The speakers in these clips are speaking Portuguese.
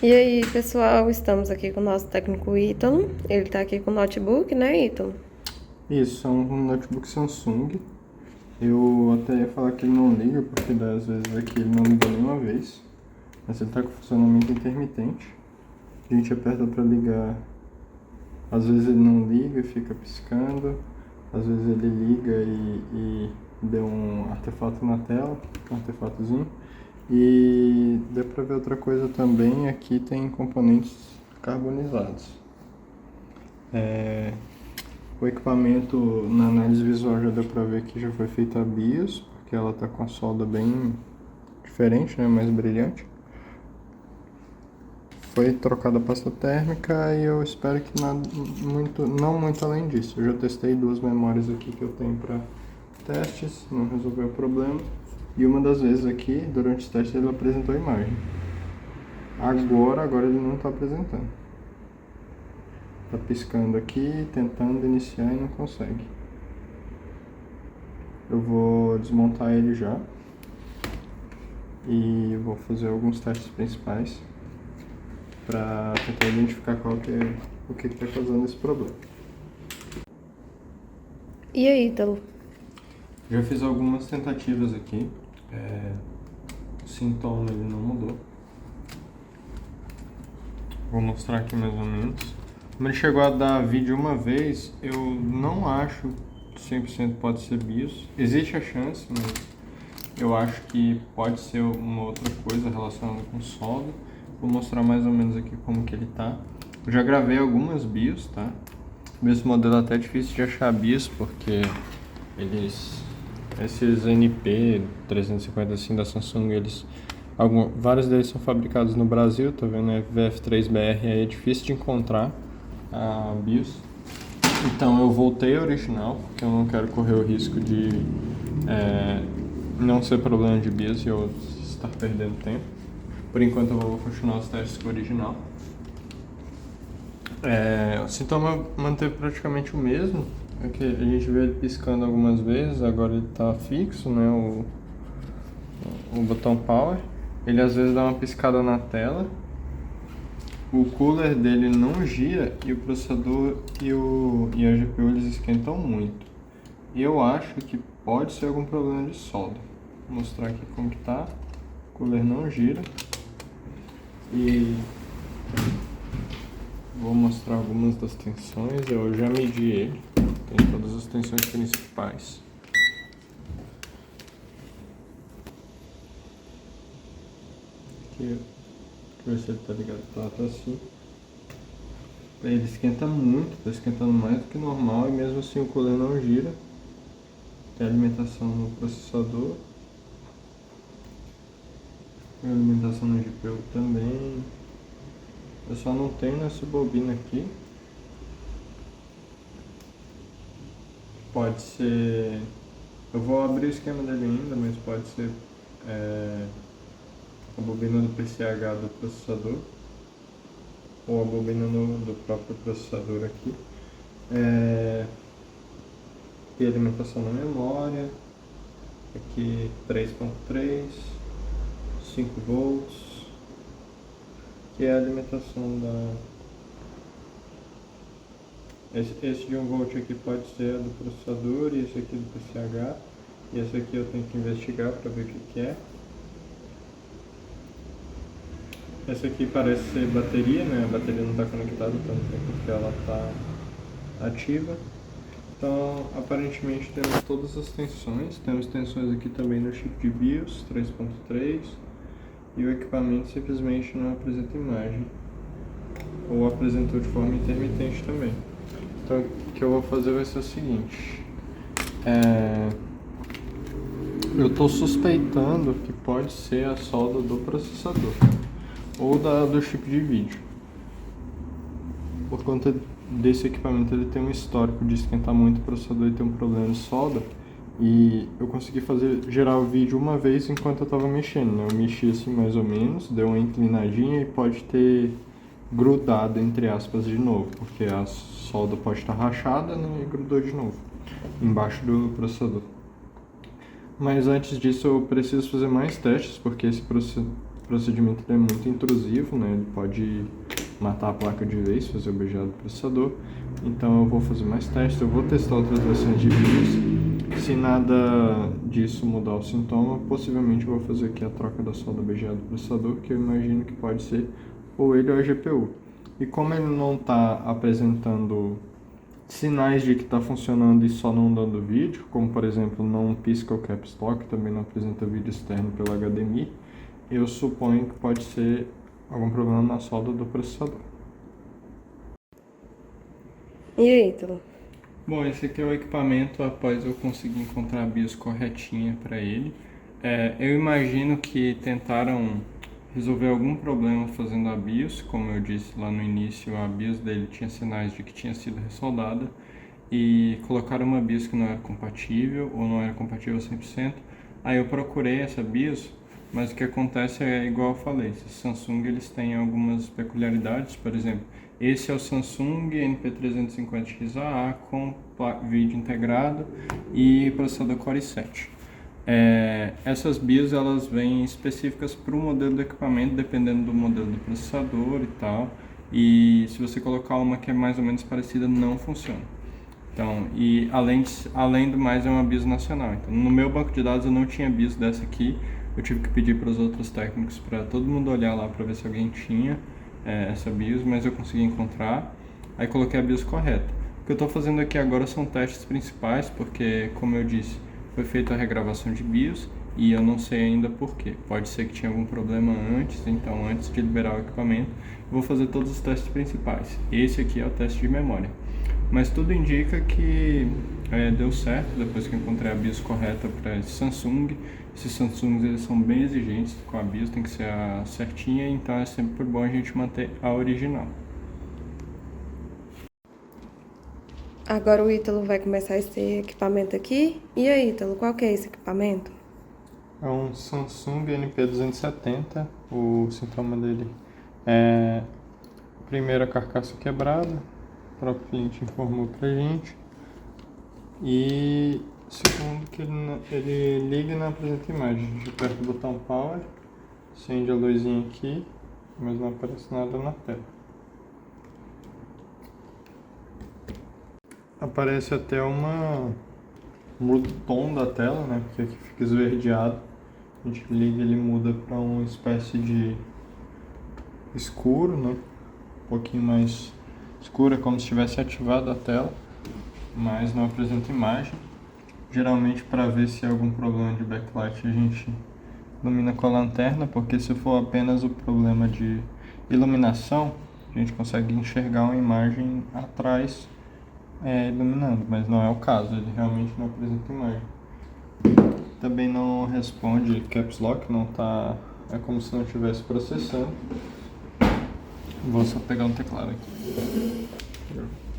E aí, pessoal, estamos aqui com o nosso técnico Ítalo. Ele tá aqui com o notebook, né, Ítalo? Isso, é um notebook Samsung. Eu até ia falar que ele não liga, porque das vezes aqui ele não liga nenhuma vez. Mas ele está com funcionamento intermitente. A gente aperta para ligar, às vezes ele não liga e fica piscando. Às vezes ele liga e deu um artefato na tela, um artefatozinho. E deu para ver outra coisa também, aqui tem componentes carbonizados. O equipamento, na análise visual, já deu para ver que já foi feita a BIOS, porque ela está com a solda bem diferente, né, mais brilhante. Foi trocada a pasta térmica e eu espero que não muito além disso. Eu já testei duas memórias aqui que eu tenho para testes, não resolveu o problema. E uma das vezes aqui, durante os testes, ele apresentou a imagem. Agora ele não está apresentando. Tá piscando aqui, tentando iniciar e não consegue. Eu vou desmontar ele já e vou fazer alguns testes principais para tentar identificar o que está causando esse problema. E aí, Ítalo? Já fiz algumas tentativas aqui. O sintoma ele não mudou. Vou mostrar aqui mais ou menos. Como ele chegou a dar vídeo uma vez, eu não acho 100% pode ser BIOS. Existe a chance, mas eu acho que pode ser uma outra coisa relacionada com solda. Vou mostrar mais ou menos aqui como que ele tá. Eu já gravei algumas BIOS, tá? Esse modelo é até difícil de achar BIOS, porque esses NP 350 assim da Samsung, vários deles são fabricados no Brasil, tá vendo? VF3BR aí é difícil de encontrar a BIOS. Então eu voltei ao original, porque eu não quero correr o risco de não ser problema de BIOS e eu estar perdendo tempo. Por enquanto eu vou continuar os testes com o original. O sintoma manteve praticamente o mesmo. Aqui a gente vê ele piscando algumas vezes, agora ele está fixo, né, o botão power. Ele às vezes dá uma piscada na tela. O cooler dele não gira e o processador e a GPU eles esquentam muito. E eu acho que pode ser algum problema de solda. Vou mostrar aqui como que tá. O cooler não gira. E vou mostrar algumas das tensões. Eu já medi ele. Tem todas as tensões principais. Aqui, deixa eu ver se ele tá ligado. Tá assim. Ele esquenta muito, tá esquentando mais do que normal e mesmo assim o cooler não gira. Tem alimentação no processador. Tem alimentação no GPU também. Eu só não tenho nessa bobina aqui. Pode ser... Eu vou abrir o esquema dele ainda, mas pode ser a bobina do PCH do processador ou a bobina do próprio processador aqui. Tem alimentação na memória. Aqui 3.3, 5 volts. Que é a alimentação da... Esse de 1 volt aqui pode ser a do processador e esse aqui do PCH. E esse aqui eu tenho que investigar para ver o que é. Essa aqui parece ser bateria, né? A bateria não está conectada, tanto tempo que ela está ativa. Então, aparentemente temos todas as tensões. Temos tensões aqui também no chip de BIOS 3.3. E o equipamento simplesmente não apresenta imagem. Ou apresentou de forma intermitente também. Então, o que eu vou fazer vai ser o seguinte. Eu estou suspeitando que pode ser a solda do processador. Ou do chip de vídeo. Por conta desse equipamento, ele tem um histórico de esquentar muito o processador e ter um problema de solda. E eu consegui gerar o vídeo uma vez enquanto eu estava mexendo, né? Eu mexi assim mais ou menos, deu uma inclinadinha e pode ter grudado, entre aspas, de novo, porque a solda pode estar rachada, né? E grudou de novo embaixo do processador. Mas antes disso eu preciso fazer mais testes, porque procedimento é muito intrusivo, né? Ele pode matar a placa de vez, fazer o BGA do processador. Então eu vou fazer mais testes, eu vou testar outras versões de BIOS. Se nada disso mudar o sintoma, possivelmente eu vou fazer aqui a troca da solda BGA do processador, que eu imagino que pode ser ou ele ou a GPU. E como ele não está apresentando sinais de que está funcionando e só não dando vídeo, como por exemplo não pisca o caps lock, também não apresenta vídeo externo pelo HDMI, eu suponho que pode ser algum problema na solda do processador. E aí, Ítalo? Bom, esse aqui é o equipamento após eu conseguir encontrar a BIOS corretinha para ele. Eu imagino que tentaram resolver algum problema fazendo a BIOS, como eu disse lá no início, a BIOS dele tinha sinais de que tinha sido ressoldada e colocaram uma BIOS que não era compatível ou não era compatível 100%. Aí eu procurei essa BIOS, mas o que acontece é igual eu falei, esses Samsung eles têm algumas peculiaridades, por exemplo, esse é o Samsung NP350XAA com vídeo integrado e processador Core i7. Essas BIOS elas vêm específicas para o modelo do equipamento, dependendo do modelo do processador e tal. E se você colocar uma que é mais ou menos parecida, não funciona. Então, e além do mais, é uma BIOS nacional. Então, no meu banco de dados eu não tinha BIOS dessa aqui. Eu tive que pedir para os outros técnicos para todo mundo olhar lá para ver se alguém tinha essa BIOS, mas eu consegui encontrar. Aí coloquei a BIOS correta. O que eu estou fazendo aqui agora são testes principais, porque, como eu disse, foi feita a regravação de BIOS e eu não sei ainda por quê. Pode ser que tinha algum problema antes, então antes de liberar o equipamento, eu vou fazer todos os testes principais. Esse aqui é o teste de memória. Mas tudo indica que deu certo depois que eu encontrei a BIOS correta para esse Samsung. Esses Samsungs eles são bem exigentes com a BIOS, tem que ser a certinha, então é sempre bom a gente manter a original. Agora o Ítalo vai começar esse equipamento aqui. E aí, Ítalo, qual que é esse equipamento? É um Samsung NP270, o sintoma dele é primeiro a carcaça quebrada, o próprio cliente informou pra gente, e segundo que ele liga e não apresenta imagem. A gente aperta o botão Power, acende a luzinha aqui, mas não aparece nada na tela. Aparece até muda o tom da tela, né? Porque aqui fica esverdeado. A gente liga e ele muda para uma espécie de escuro, né? Um pouquinho mais escuro, é como se tivesse ativado a tela, mas não apresenta imagem. Geralmente, para ver se há algum problema de backlight, a gente ilumina com a lanterna, porque se for apenas o problema de iluminação, a gente consegue enxergar uma imagem atrás iluminando, mas não é o caso, ele realmente não apresenta imagem. Também não responde caps lock, não tá, é como se não estivesse processando. Vou só pegar um teclado aqui,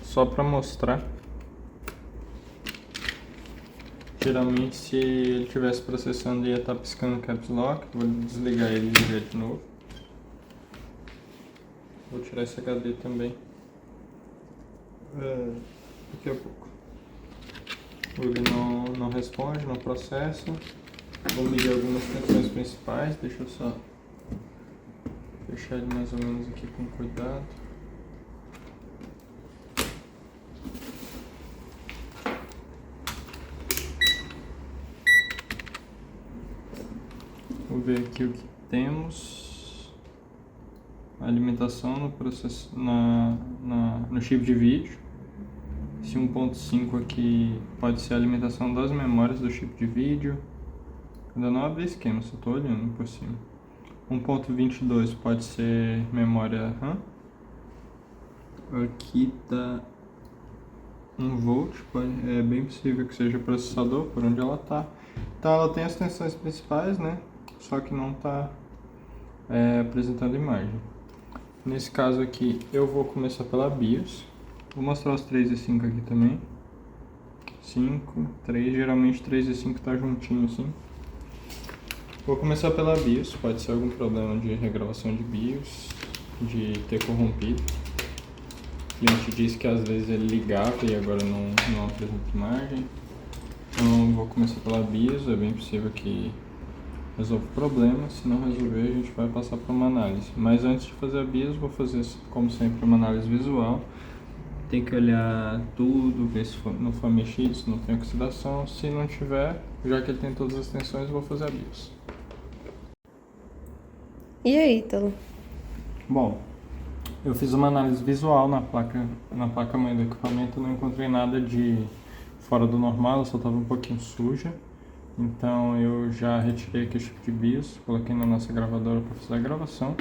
só para mostrar. Geralmente, se ele estivesse processando, ia estar piscando caps lock. Vou desligar ele e ligar de novo. Vou tirar esse HD também daqui a pouco. Ele não responde, não processa. Vou medir algumas tensões principais. Deixa eu só fechar ele mais ou menos aqui com cuidado. Vou ver aqui o que temos. A alimentação no processo, no chip de vídeo. Esse 1.5 aqui pode ser a alimentação das memórias do chip de vídeo. Ainda não abri esquema, só estou olhando por cima. 1.22 pode ser memória RAM. Aqui está 1 volt, é bem possível que seja o processador, por onde ela está. Então ela tem as tensões principais, né? Só que não está apresentando imagem. Nesse caso aqui eu vou começar pela BIOS. Vou mostrar os 3 e 5 aqui também. 5, 3, geralmente 3 e 5 tá juntinho assim. Vou começar pela BIOS, pode ser algum problema de regravação de BIOS, de ter corrompido. O cliente disse que às vezes ele ligava e agora não apresenta imagem. Então vou começar pela BIOS, é bem possível que resolve o problema. Se não resolver, a gente vai passar para uma análise. Mas antes de fazer a BIOS, vou fazer, como sempre, uma análise visual. Tem que olhar tudo, ver se não foi mexido, se não tem oxidação. Se não tiver, já que ele tem todas as tensões, eu vou fazer a BIOS. E aí, Ítalo? Bom, eu fiz uma análise visual na placa-mãe do equipamento, não encontrei nada de fora do normal, ela só estava um pouquinho suja. Então eu já retirei aqui o chip de BIOS, coloquei na nossa gravadora para fazer a gravação.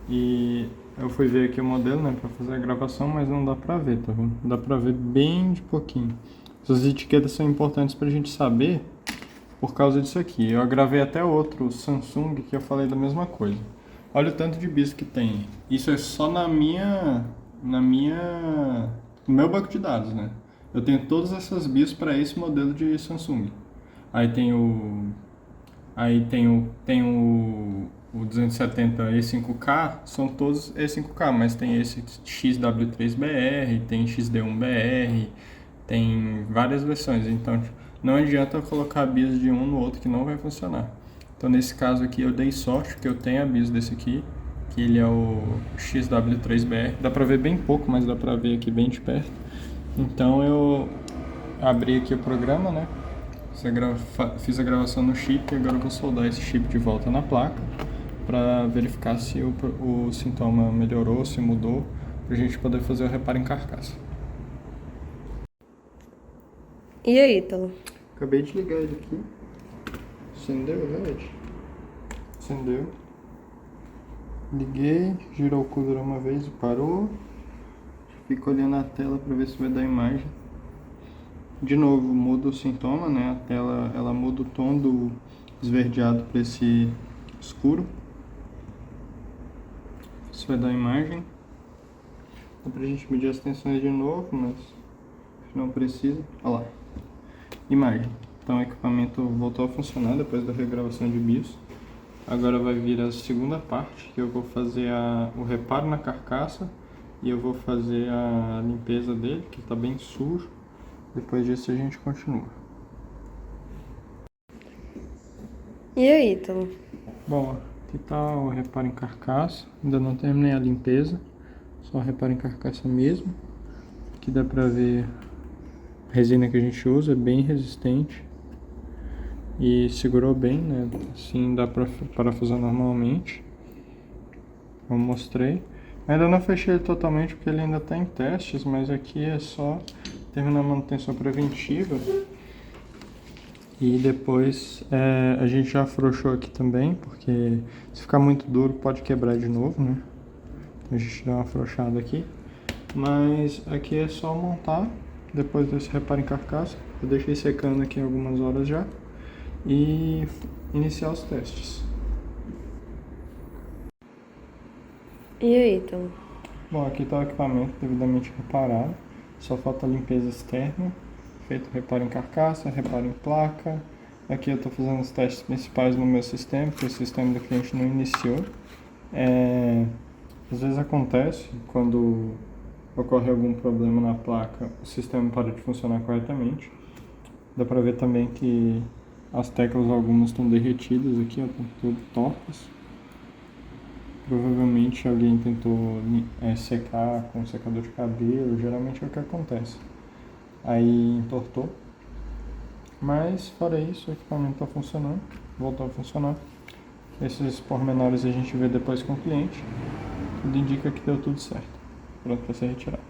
E eu fui ver aqui o modelo, né, para fazer a gravação, mas não dá para ver, tá vendo? Dá para ver bem de pouquinho. Essas etiquetas são importantes para a gente saber por causa disso aqui. Eu gravei até outro Samsung que eu falei da mesma coisa. Olha o tanto de BIOS que tem. Isso é só no meu banco de dados, né? Eu tenho todas essas BIOS para esse modelo de Samsung. Aí tem o 270 E5K, são todos E5K, mas tem esse XW3BR, tem XD1BR, tem várias versões. Então não adianta eu colocar a BIOS de um no outro que não vai funcionar. Então nesse caso aqui eu dei sorte que eu tenho a BIOS desse aqui, que ele é o XW3BR. Dá pra ver bem pouco, mas dá pra ver aqui bem de perto. Então eu abri aqui o programa, né? Fiz a gravação no chip e agora eu vou soldar esse chip de volta na placa para verificar se o sintoma melhorou, se mudou, para a gente poder fazer o reparo em carcaça. E aí, Ítalo? Acabei de ligar ele aqui. Acendeu o LED? Acendeu. Liguei, girou o cooler uma vez e parou. Fico olhando a tela para ver se vai dar imagem. De novo, muda o sintoma, né? A tela, ela muda o tom do esverdeado para esse escuro. Isso vai dar imagem. Dá pra gente medir as tensões de novo, mas não precisa. Olha lá. Imagem. Então o equipamento voltou a funcionar depois da regravação de BIOS. Agora vai vir a segunda parte, que eu vou fazer o reparo na carcaça e eu vou fazer a limpeza dele, que está bem sujo. Depois disso a gente continua. E aí, Ítalo? Bom, aqui está o reparo em carcaça. Ainda não terminei a limpeza, só reparo em carcaça mesmo. Aqui dá pra ver a resina que a gente usa, é bem resistente e segurou bem, né? Assim dá pra parafusar normalmente, como mostrei. Ainda não fechei ele totalmente porque ele ainda está em testes, mas aqui é só terminar a manutenção preventiva. E depois a gente já afrouxou aqui também, porque se ficar muito duro pode quebrar de novo, né? Então a gente dá uma afrouxada aqui. Mas aqui é só montar, depois desse reparo em carcaça. Eu deixei secando aqui algumas horas já. E iniciar os testes. E aí, Ítalo? Bom, aqui está o equipamento devidamente reparado. Só falta a limpeza externa. Feito reparo em carcaça, reparo em placa. Aqui eu estou fazendo os testes principais no meu sistema, porque o sistema do cliente não iniciou. Às vezes acontece, quando ocorre algum problema na placa, o sistema para de funcionar corretamente. Dá para ver também que as teclas algumas estão derretidas aqui, estão todas tortas. Provavelmente alguém tentou secar com um secador de cabelo, geralmente é o que acontece. Aí entortou. Mas fora isso, o equipamento está funcionando, voltou a funcionar. Esses pormenores a gente vê depois com o cliente. Tudo indica que deu tudo certo. Pronto para ser retirado.